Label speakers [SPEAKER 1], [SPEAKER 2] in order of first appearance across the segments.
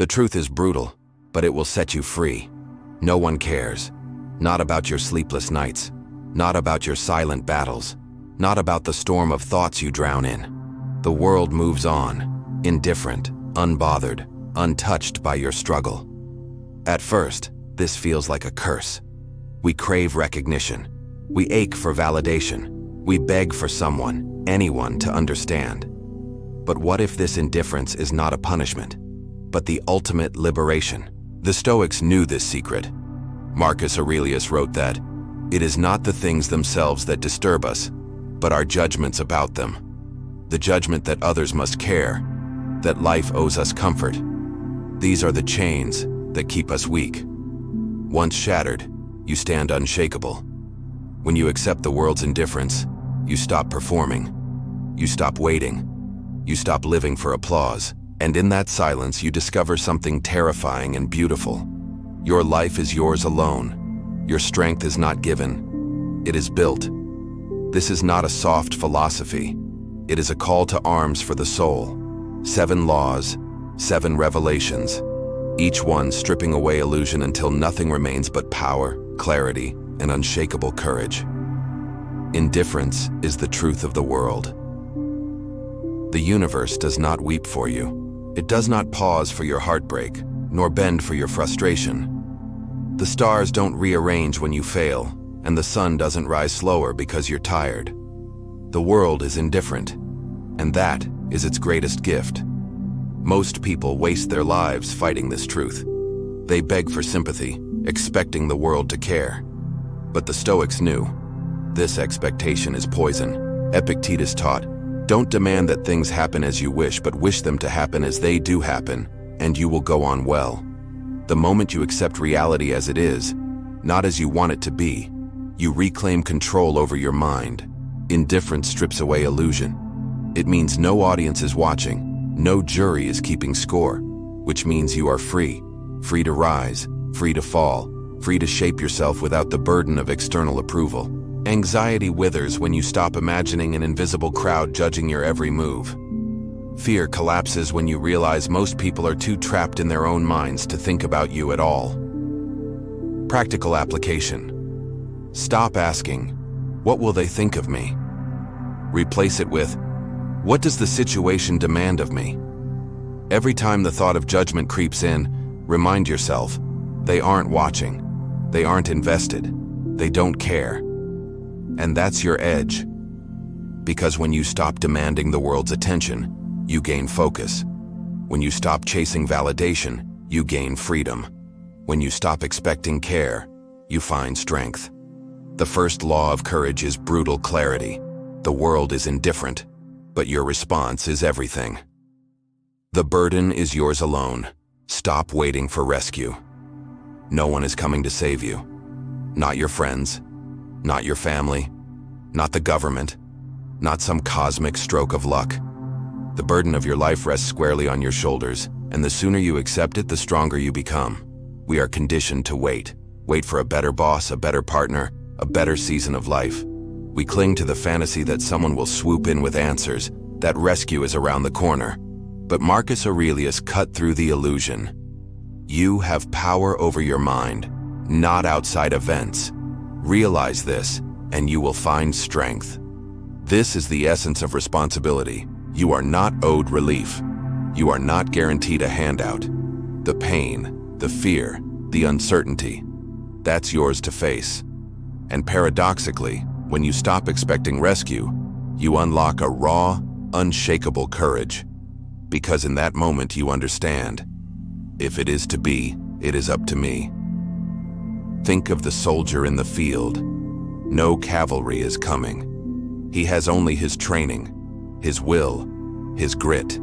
[SPEAKER 1] The truth is brutal, but it will set you free. No one cares. Not about your sleepless nights. Not about your silent battles. Not about the storm of thoughts you drown in. The world moves on, indifferent, unbothered, untouched by your struggle. At first, this feels like a curse. We crave recognition. We ache for validation. We beg for someone, anyone, to understand. But what if this indifference is not a punishment, but the ultimate liberation? The Stoics knew this secret. Marcus Aurelius wrote that, "It is not the things themselves that disturb us, but our judgments about them. The judgment that others must care, that life owes us comfort. These are the chains that keep us weak. Once shattered, you stand unshakable. When you accept the world's indifference, you stop performing. You stop waiting. You stop living for applause. And in that silence, you discover something terrifying and beautiful. Your life is yours alone. Your strength is not given. It is built. This is not a soft philosophy. It is a call to arms for the soul. 7 laws, 7 revelations, each one stripping away illusion until nothing remains but power, clarity, and unshakable courage. Indifference is the truth of the world. The universe does not weep for you. It does not pause for your heartbreak, nor bend for your frustration. The stars don't rearrange when you fail, and the sun doesn't rise slower because you're tired. The world is indifferent, and that is its greatest gift. Most people waste their lives fighting this truth. They beg for sympathy, expecting the world to care. But the Stoics knew, this expectation is poison. Epictetus taught, don't demand that things happen as you wish, but wish them to happen as they do happen, and you will go on well. The moment you accept reality as it is, not as you want it to be, you reclaim control over your mind. Indifference strips away illusion. It means no audience is watching, no jury is keeping score, which means you are free. Free to rise, free to fall, free to shape yourself without the burden of external approval. Anxiety withers when you stop imagining an invisible crowd judging your every move. Fear collapses when you realize most people are too trapped in their own minds to think about you at all. Practical application. Stop asking, what will they think of me? Replace it with, what does the situation demand of me? Every time the thought of judgment creeps in, remind yourself, they aren't watching, they aren't invested, they don't care. And that's your edge. Because when you stop demanding the world's attention, you gain focus. When you stop chasing validation, you gain freedom. When you stop expecting care, you find strength. The first law of courage is brutal clarity. The world is indifferent, but your response is everything. The burden is yours alone. Stop waiting for rescue. No one is coming to save you. Not your friends, not your family, not the government, not some cosmic stroke of luck. The burden of your life rests squarely on your shoulders, and the sooner you accept it, the stronger you become. We are conditioned to wait. Wait for a better boss, a better partner, a better season of life. We cling to the fantasy that someone will swoop in with answers, that rescue is around the corner. But Marcus Aurelius cut through the illusion. You have power over your mind, not outside events. Realize this, and you will find strength. This is the essence of responsibility. You are not owed relief. You are not guaranteed a handout. The pain, the fear, the uncertainty, that's yours to face. And paradoxically, when you stop expecting rescue, you unlock a raw, unshakable courage. Because in that moment you understand, if it is to be, it is up to me. Think of the soldier in the field. No cavalry is coming. He has only his training, his will, his grit.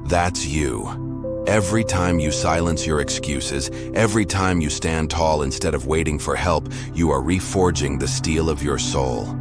[SPEAKER 1] That's you. Every time you silence your excuses, every time you stand tall instead of waiting for help, you are reforging the steel of your soul.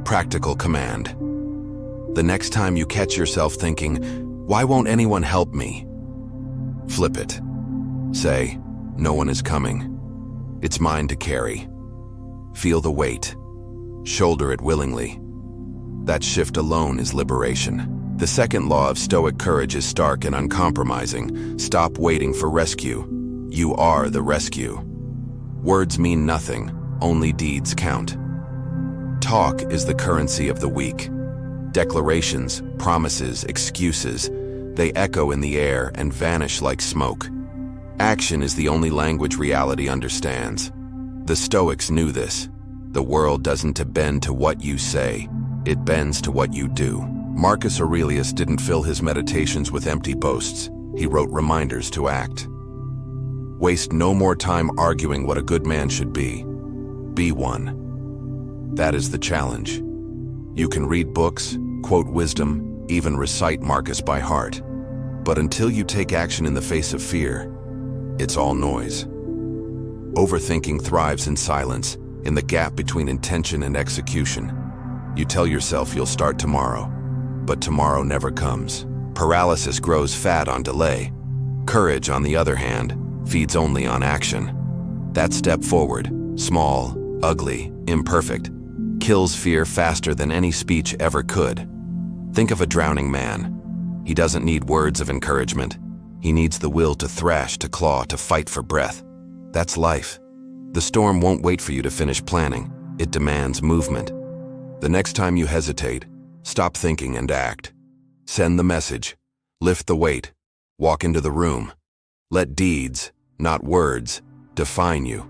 [SPEAKER 1] Practical command. The next time you catch yourself thinking, why won't anyone help me? Flip it. Say, no one is coming. It's mine to carry. Feel the weight. Shoulder it willingly. That shift alone is liberation. The second law of Stoic courage is stark and uncompromising. Stop waiting for rescue. You are the rescue. Words mean nothing, only deeds count. Talk is the currency of the weak. Declarations, promises, excuses, they echo in the air and vanish like smoke. Action is the only language reality understands. The Stoics knew this. The world doesn't bend to what you say, it bends to what you do. Marcus Aurelius didn't fill his meditations with empty boasts. He wrote reminders to act. Waste no more time arguing what a good man should be. Be one. That is the challenge. You can read books, quote wisdom, even recite Marcus by heart. But until you take action in the face of fear, it's all noise. Overthinking thrives in silence, in the gap between intention and execution. You tell yourself you'll start tomorrow, but tomorrow never comes. Paralysis grows fat on delay. Courage, on the other hand, feeds only on action. That step forward, small, ugly, imperfect, kills fear faster than any speech ever could. Think of a drowning man. He doesn't need words of encouragement. He needs the will to thrash, to claw, to fight for breath. That's life. The storm won't wait for you to finish planning. It demands movement. The next time you hesitate, stop thinking and act. Send the message. Lift the weight. Walk into the room. Let deeds, not words, define you.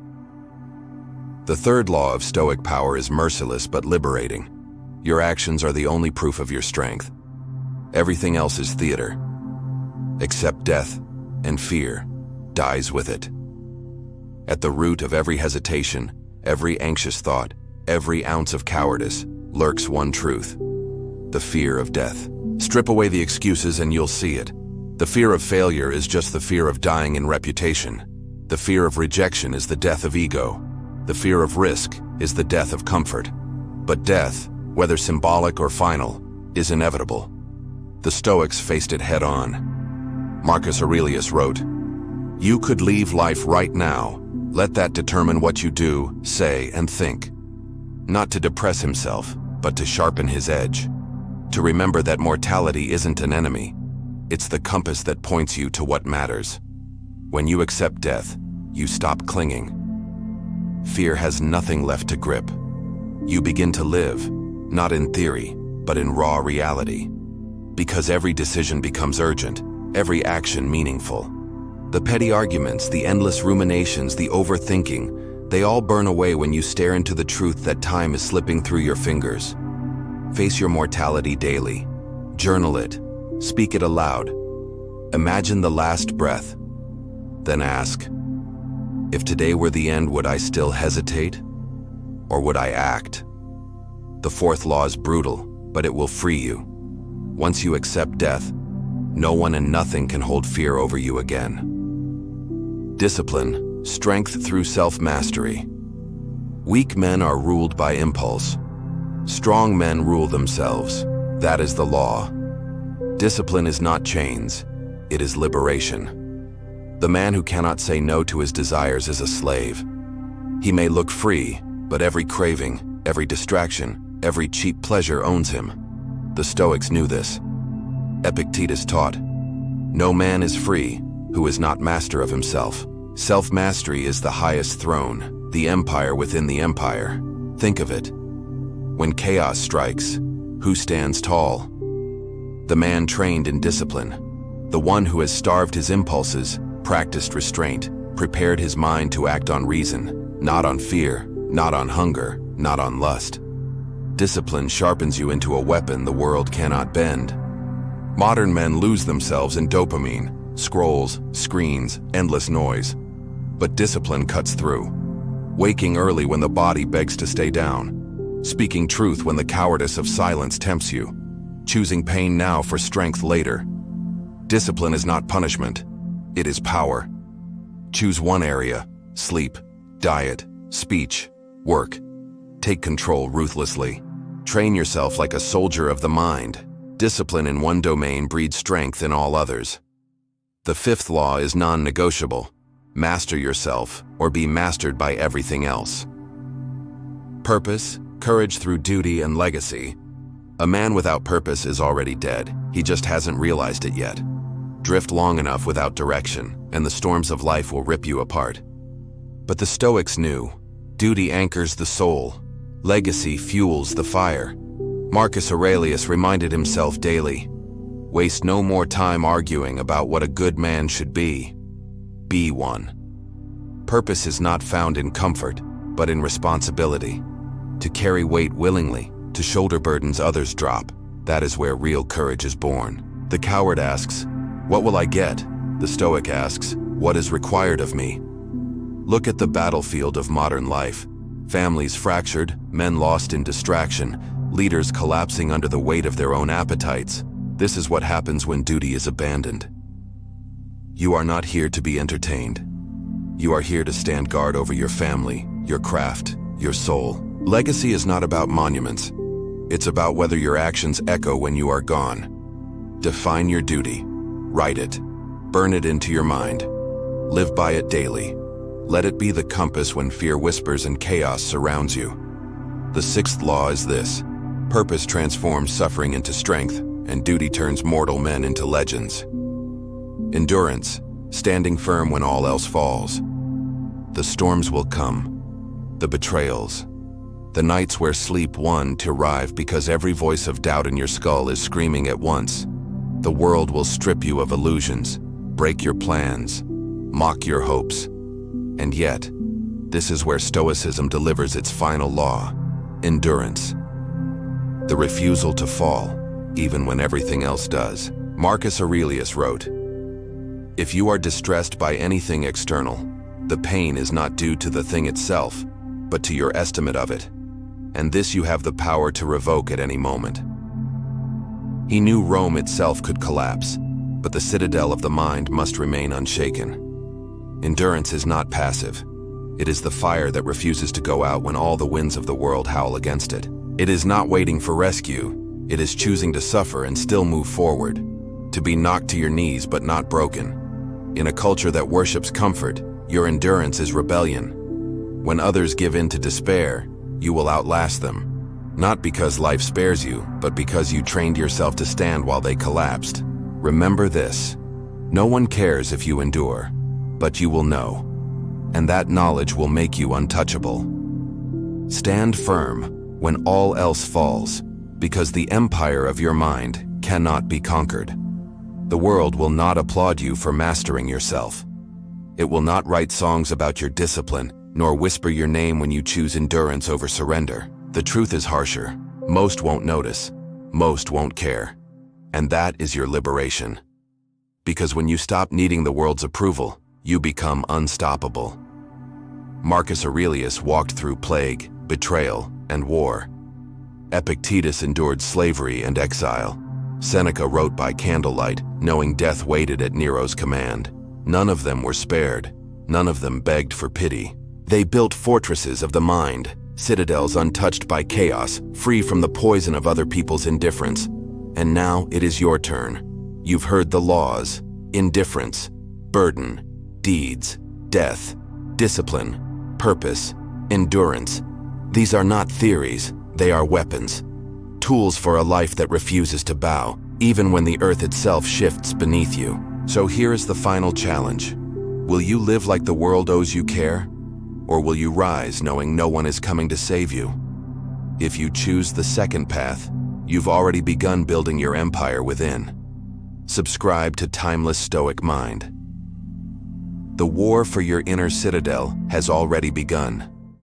[SPEAKER 1] The third law of Stoic power is merciless but liberating. Your actions are the only proof of your strength. Everything else is theater. Accept death, and fear dies with it. At the root of every hesitation, every anxious thought, every ounce of cowardice, lurks one truth: the fear of death. Strip away the excuses and you'll see it. The fear of failure is just the fear of dying in reputation. The fear of rejection is the death of ego. The fear of risk is the death of comfort. But death, whether symbolic or final, is inevitable. The Stoics faced it head on. Marcus Aurelius wrote, "You could leave life right now. Let that determine what you do, say, and think." Not to depress himself, but to sharpen his edge. To remember that mortality isn't an enemy. It's the compass that points you to what matters. When you accept death, you stop clinging. Fear has nothing left to grip. You begin to live, not in theory, but in raw reality. Because every decision becomes urgent, every action meaningful. The petty arguments, the endless ruminations, the overthinking, they all burn away when you stare into the truth that time is slipping through your fingers. Face your mortality daily. Journal it. Speak it aloud. Imagine the last breath. Then ask, if today were the end, would I still hesitate? Or would I act? The fourth law is brutal, but it will free you. Once you accept death, no one and nothing can hold fear over you again. Discipline, strength through self-mastery. Weak men are ruled by impulse. Strong men rule themselves. That is the law. Discipline is not chains, it is liberation. The man who cannot say no to his desires is a slave. He may look free, but every craving, every distraction, every cheap pleasure owns him. The Stoics knew this. Epictetus taught, "No man is free who is not master of himself." Self-mastery is the highest throne, the empire within the empire. Think of it. When chaos strikes, who stands tall? The man trained in discipline. The one who has starved his impulses, practiced restraint, prepared his mind to act on reason, not on fear, not on hunger, not on lust. Discipline sharpens you into a weapon the world cannot bend. Modern men lose themselves in dopamine, scrolls, screens, endless noise. But discipline cuts through. Waking early when the body begs to stay down. Speaking truth when the cowardice of silence tempts you. Choosing pain now for strength later. Discipline is not punishment. It is power. Choose one area: sleep, diet, speech, work. Take control ruthlessly. Train yourself like a soldier of the mind. Discipline in one domain breeds strength in all others. The fifth law is non-negotiable. Master yourself, or be mastered by everything else. Purpose, courage through duty and legacy. A man without purpose is already dead. He just hasn't realized it yet. Drift long enough without direction, and the storms of life will rip you apart. But the Stoics knew, duty anchors the soul. Legacy fuels the fire. Marcus Aurelius reminded himself daily, waste no more time arguing about what a good man should be. Be one. Purpose is not found in comfort, but in responsibility. To carry weight willingly, to shoulder burdens others drop, that is where real courage is born. The coward asks, "What will I get?" The Stoic asks, "What is required of me?" Look at the battlefield of modern life. Families fractured, men lost in distraction, leaders collapsing under the weight of their own appetites. This is what happens when duty is abandoned. You are not here to be entertained. You are here to stand guard over your family, your craft, your soul. Legacy is not about monuments. It's about whether your actions echo when you are gone. Define your duty. Write it. Burn it into your mind. Live by it daily. Let it be the compass when fear whispers and chaos surrounds you. The sixth law is this: purpose transforms suffering into strength, and duty turns mortal men into legends. Endurance, standing firm when all else falls. The storms will come, the betrayals, the nights where sleep won to arrive because every voice of doubt in your skull is screaming at once. The world will strip you of illusions, break your plans, mock your hopes. And yet, this is where Stoicism delivers its final law: endurance. The refusal to fall, even when everything else does. Marcus Aurelius wrote, "If you are distressed by anything external, the pain is not due to the thing itself, but to your estimate of it, and this you have the power to revoke at any moment." He knew Rome itself could collapse, but the citadel of the mind must remain unshaken. Endurance is not passive. It is the fire that refuses to go out when all the winds of the world howl against it. It is not waiting for rescue. It is choosing to suffer and still move forward, to be knocked to your knees but not broken. In a culture that worships comfort, your endurance is rebellion. When others give in to despair, you will outlast them. Not because life spares you, but because you trained yourself to stand while they collapsed. Remember this: no one cares if you endure, but you will know, and that knowledge will make you untouchable. Stand firm when all else falls, because the empire of your mind cannot be conquered. The world will not applaud you for mastering yourself. It will not write songs about your discipline, nor whisper your name when you choose endurance over surrender. The truth is harsher. Most won't notice. Most won't care. And that is your liberation. Because when you stop needing the world's approval, you become unstoppable. Marcus Aurelius walked through plague, betrayal, and war. Epictetus endured slavery and exile. Seneca wrote by candlelight, knowing death waited at Nero's command. None of them were spared. None of them begged for pity. They built fortresses of the mind, citadels untouched by chaos, free from the poison of other people's indifference. And now it is your turn. You've heard the laws: indifference, burden, deeds, death, discipline, purpose, endurance. These are not theories, they are weapons. Tools for a life that refuses to bow, even when the earth itself shifts beneath you. So here is the final challenge. Will you live like the world owes you care? Or will you rise knowing no one is coming to save you? If you choose the second path, you've already begun building your empire within. Subscribe to Timeless Stoic Mind. The war for your inner citadel has already begun.